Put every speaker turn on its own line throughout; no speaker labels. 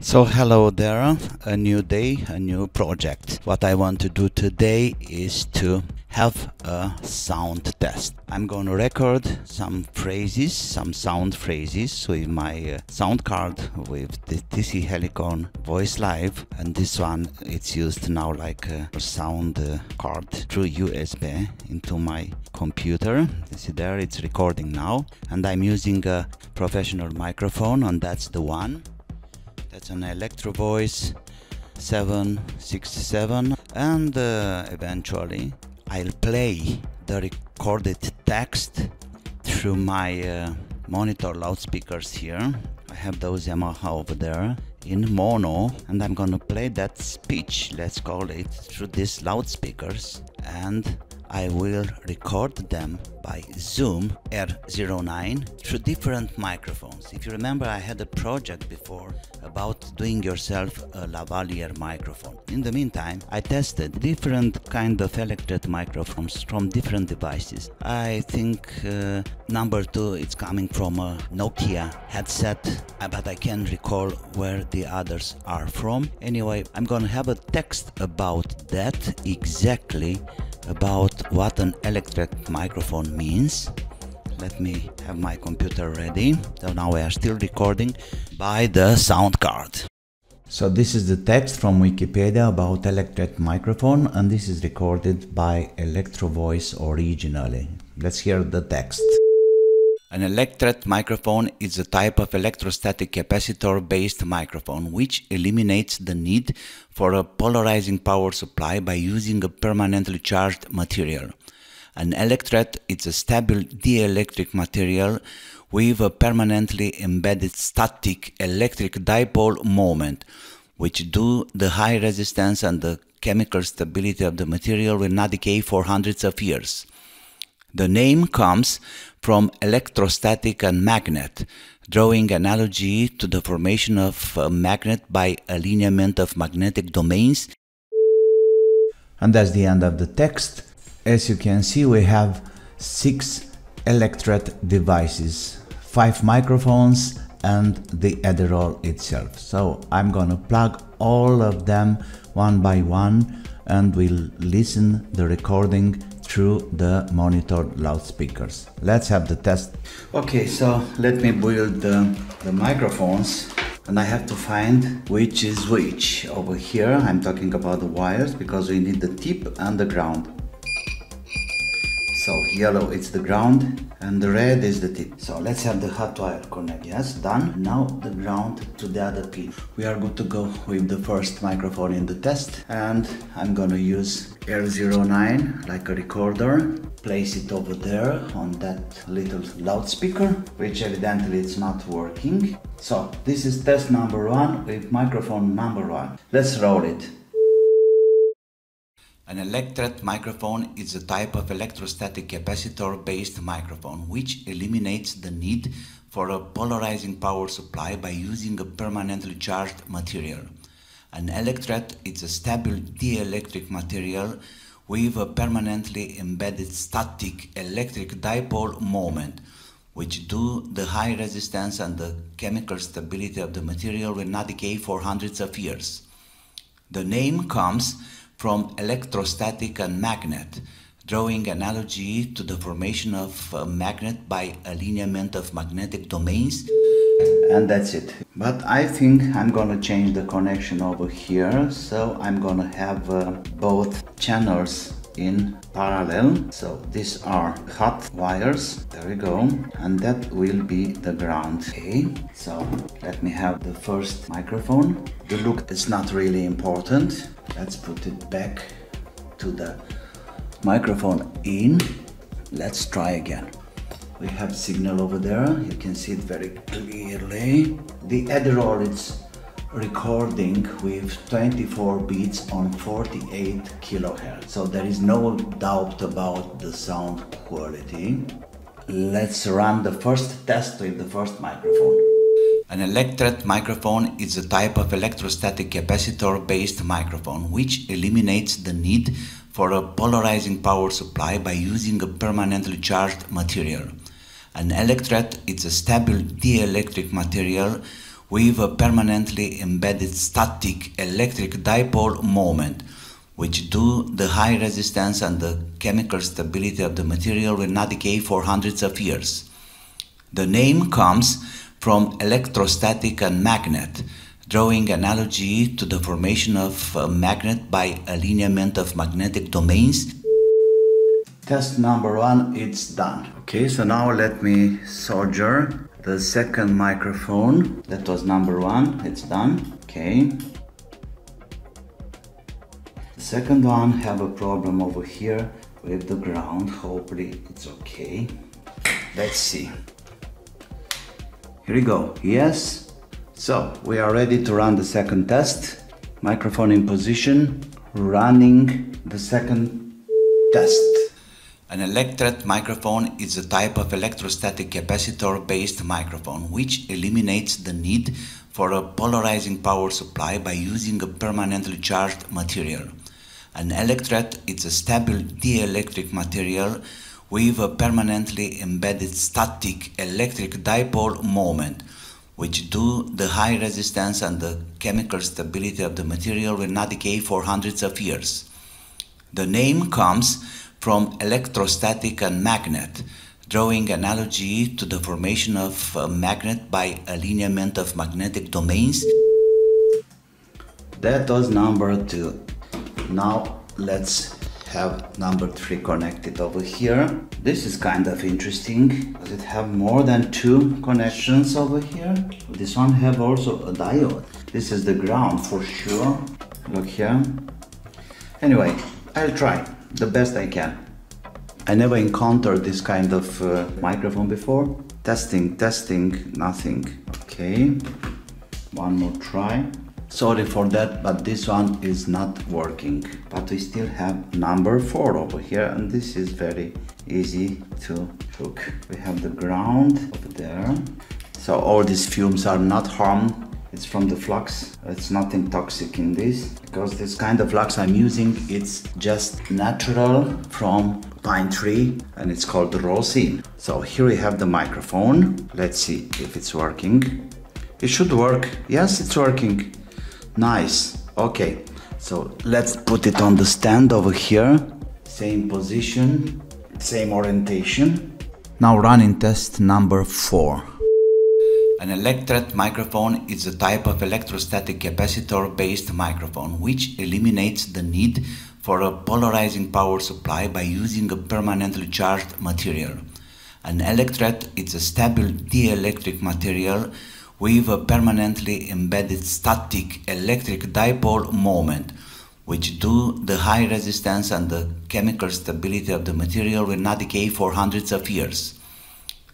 So hello there, a new day, a new project. What I want to do today is to have a sound test. I'm going to record some phrases, some sound phrases with my sound card with the TC Helicon Voice Live, and this one it's used now like a sound card through USB into my computer. You see there, it's recording now, and I'm using a professional microphone, and that's the one. That's an Electro Voice 767, and eventually I'll play the recorded text through my monitor loudspeakers here. I have those Yamaha over there in mono, and I'm gonna play that speech, let's call it, through these loudspeakers, and I will record them by Zoom R09 through different microphones. If you remember, I had a project before about doing yourself a lavalier microphone. In the meantime, I tested different kind of electret microphones from different devices. I think number 2 it's coming from a Nokia headset, but I can't recall where the others are from. Anyway, I'm gonna have a text about that, exactly about what an electret microphone means. Let me have my computer ready. So now we are still recording by the sound card. So this is the text from Wikipedia about electret microphone, and this is recorded by Electro Voice originally. Let's hear the text. An electret microphone is a type of electrostatic capacitor-based microphone which eliminates the need for a polarizing power supply by using a permanently charged material. An electret is a stable dielectric material with a permanently embedded static electric dipole moment, which due to the high resistance and the chemical stability of the material will not decay for hundreds of years. The name comes from electrostatic and magnet, drawing analogy to the formation of a magnet by alignment of magnetic domains. And that's the end of the text. As you can see, we have 6 electret devices, 5 microphones and the Edirol itself. So I'm gonna plug all of them one by one, and we'll listen the recording through the monitor loudspeakers. Let's have the test. Okay, so let me build the microphones, and I have to find which is which. Over here I'm talking about the wires because we need the tip and the ground. So yellow is the ground and the red is the tip. So let's have the hot wire connect. Yes, done. Now the ground to the other pin. We are good to go with the first microphone in the test, and I'm gonna use R09 like a recorder. Place it over there on that little loudspeaker, which evidently it's not working. So this is test number 1 with microphone number 1. Let's roll it. An electret microphone is a type of electrostatic capacitor-based microphone which eliminates the need for a polarizing power supply by using a permanently charged material. An electret is a stable dielectric material with a permanently embedded static electric dipole moment, which due to the high resistance and the chemical stability of the material will not decay for hundreds of years. The name comes from electrostatic and magnet, drawing analogy to the formation of a magnet by alignment of magnetic domains. And that's it. But I think I'm gonna change the connection over here, so I'm gonna have both channels in parallel. So these are hot wires, there we go, and that will be the ground. Okay, so let me have the first microphone. The look is not really important. Let's put it back to the microphone in. Let's try again. We have signal over there, you can see it very clearly. The Edirol is recording with 24 beats on 48 kilohertz, so there is no doubt about the sound quality. Let's run the first test with the first microphone. An electret microphone is a type of electrostatic capacitor-based microphone which eliminates the need for a polarizing power supply by using a permanently charged material. An electret is a stable dielectric material with a permanently embedded static electric dipole moment, which due to the high resistance and the chemical stability of the material will not decay for hundreds of years. The name comes from electrostatic and magnet, drawing analogy to the formation of a magnet by alignment of magnetic domains. Test number 1, it's done. Okay, so now let me solder the second microphone. That was number 1, it's done. Okay. The second one have a problem over here with the ground. Hopefully it's okay. Let's see. Here we go. Yes. So we are ready to run the second test. Microphone in position, running the second test. An electret microphone is a type of electrostatic capacitor-based microphone which eliminates the need for a polarizing power supply by using a permanently charged material. An electret is a stable dielectric material with a permanently embedded static electric dipole moment, which due to the high resistance and the chemical stability of the material will not decay for hundreds of years. The name comes from electrostatic and magnet, drawing analogy to the formation of a magnet by alignment of magnetic domains. That was number 2. Now let's have number 3 connected over here. This is kind of interesting. Does it have more than 2 connections over here? This one have also a diode. This is the ground for sure. Look here. Anyway, I'll try the best I can. I never encountered this kind of microphone before. Testing, nothing. Okay, one more try. Sorry for that, but this one is not working. But we still have number 4 over here, and this is very easy to hook. We have the ground over there. So all these fumes are not harmed. It's from the flux. It's nothing toxic in this, because this kind of flux I'm using, it's just natural from pine tree, and it's called rosin. So here we have the microphone. Let's see if it's working. It should work. Yes, it's working. Nice. Okay, so let's put it on the stand over here. Same position, same orientation. Now running test number 4. An electret microphone is a type of electrostatic capacitor-based microphone which eliminates the need for a polarizing power supply by using a permanently charged material. An electret is a stable dielectric material with a permanently embedded static electric dipole moment, which due to the high resistance and the chemical stability of the material will not decay for hundreds of years.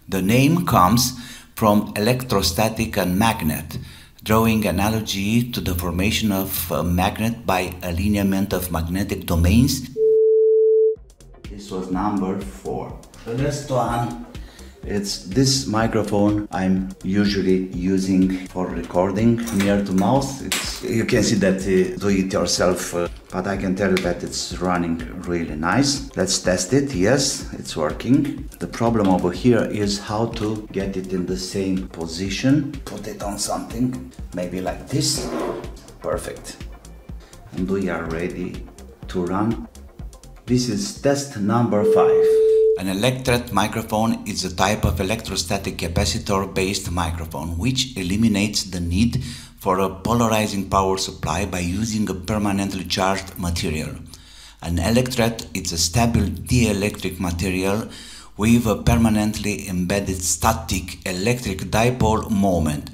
The name comes from electrostatic and magnet, drawing analogy to the formation of a magnet by alignment of magnetic domains. This was number 4. The next one, it's this microphone I'm usually using for recording near to mouth. You can see that do it yourself, but I can tell you that it's running really nice. Let's test it. Yes, it's working. The problem over here is how to get it in the same position. Put it on something, maybe like this. Perfect. And we are ready to run. This is test number 5. An electret microphone is a type of electrostatic capacitor-based microphone which eliminates the need for a polarizing power supply by using a permanently charged material. An electret is a stable dielectric material with a permanently embedded static electric dipole moment,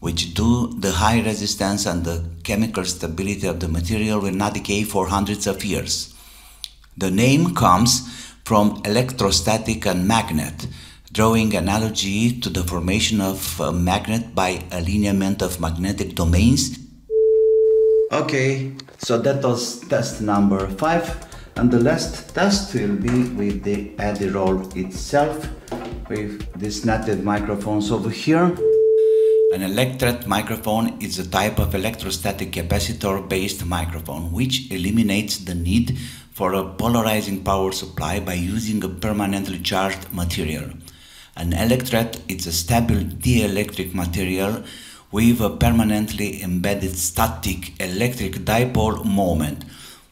which due to the high resistance and the chemical stability of the material will not decay for hundreds of years. The name comes from electrostatic and magnet, drawing analogy to the formation of a magnet by alignment of magnetic domains. Okay, so that was test number 5, and the last test will be with the Edirol itself, with these native microphones over here. An electret microphone is a type of electrostatic capacitor-based microphone which eliminates the need for a polarizing power supply by using a permanently charged material. An electret is a stable dielectric material with a permanently embedded static electric dipole moment,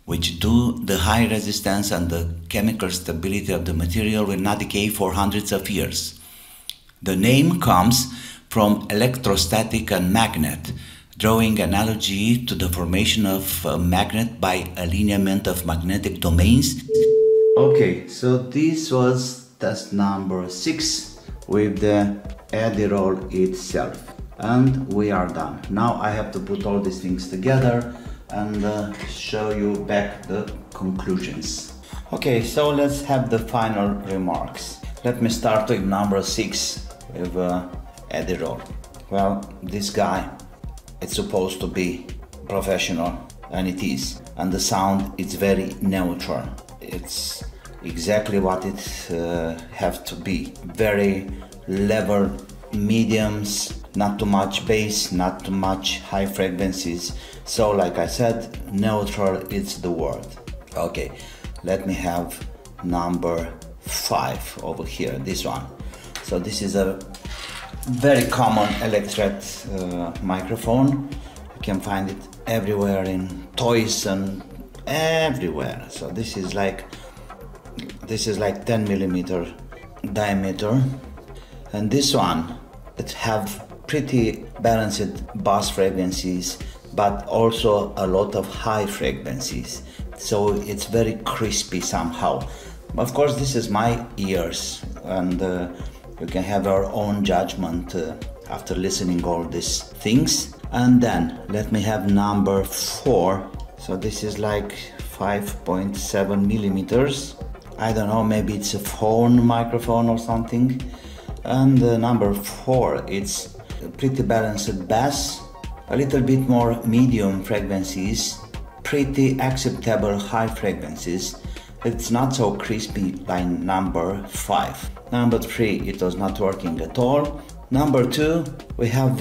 which due to the high resistance and the chemical stability of the material will not decay for hundreds of years. The name comes from electrostatic and magnet, drawing analogy to the formation of a magnet by alignment of magnetic domains. Okay, so this was test number 6 with the Edirol itself, and we are done. Now I have to put all these things together and show you back the conclusions. Okay, so let's have the final remarks. Let me start with number 6 with Edirol. Well, this guy, it's supposed to be professional, and it is. And the sound, it's very neutral. It's exactly what it have to be. Very level mediums, not too much bass, not too much high frequencies. So like I said, neutral is the word. Okay, let me have number 5 over here, this one. So this is a very common electret microphone. You can find it everywhere in toys and everywhere. So this is like 10 millimeter diameter, and this one, it have pretty balanced bass frequencies, but also a lot of high frequencies. So it's very crispy somehow. Of course, this is my ears, and you can have your own judgment after listening all these things. And then let me have number 4. So this is like 5.7 millimeters. I don't know, maybe it's a phone microphone or something. And number 4, it's a pretty balanced bass, a little bit more medium frequencies, pretty acceptable high frequencies. It's not so crispy like number 5. Number 3, it was not working at all. Number 2, we have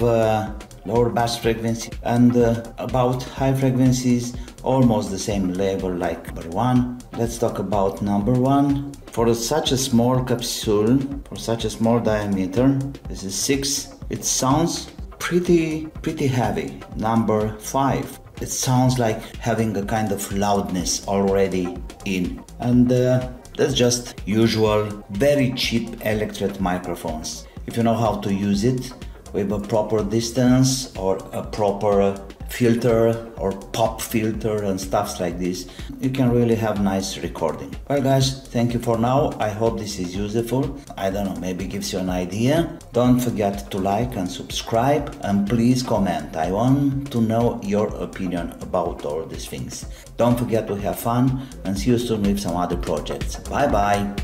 lower bass frequency, and about high frequencies, almost the same level like number 1. Let's talk about number 1. For such a small capsule, for such a small diameter, this is 6, it sounds pretty heavy. Number 5, it sounds like having a kind of loudness already in. And that's just usual, very cheap electret microphones. If you know how to use it with a proper distance or a proper filter or pop filter and stuff like this, you can really have nice recording. Well guys, thank you for now. I hope this is useful. I don't know, maybe gives you an idea. Don't forget to like and subscribe, and please comment. I want to know your opinion about all these things. Don't forget to have fun, and see you soon with some other projects. Bye bye.